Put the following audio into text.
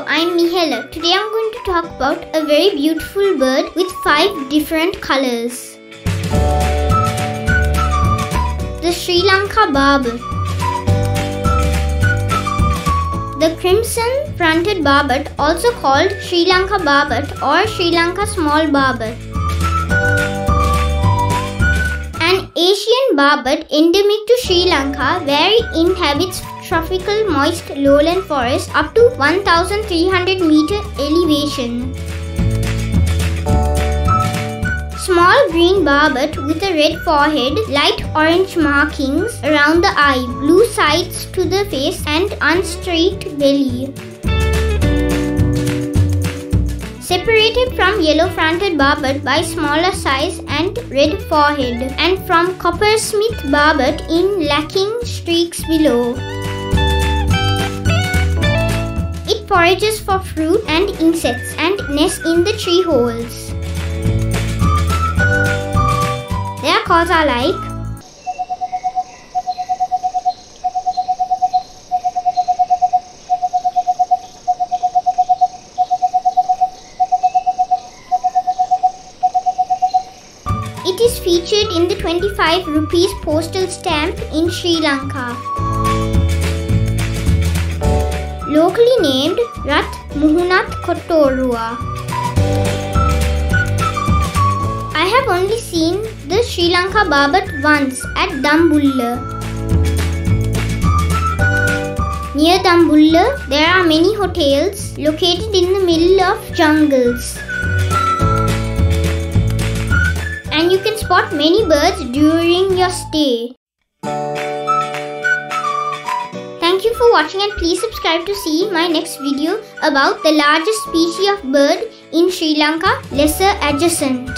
Hello, I'm Mihela. Today I'm going to talk about a very beautiful bird with 5 different colors. The Sri Lanka Barbet. The crimson-fronted barbet, also called Sri Lanka Barbet or Sri Lanka Small Barbet. An Asian barbet endemic to Sri Lanka, where it inhabits tropical moist lowland forests up to 1,300 meter elevation. Small green barbet with a red forehead, light orange markings around the eye, blue sides to the face and unstreaked belly. Separated from yellow-fronted barbet by smaller size and red forehead, and from Coppersmith Barbet in lacking streaks below. It forages for fruit and insects and nests in the tree holes. Their calls are like it is featured in the 25 rupees postal stamp in Sri Lanka. Locally named Rath Muhunath Kottoruwa. I have only seen the Sri Lanka Barbet once at Dambulla. Near Dambulla, there are many hotels located in the middle of jungles. And you can spot many birds during your stay. Thank you for watching, and please subscribe to see my next video about the largest species of bird in Sri Lanka, lesser adjacent.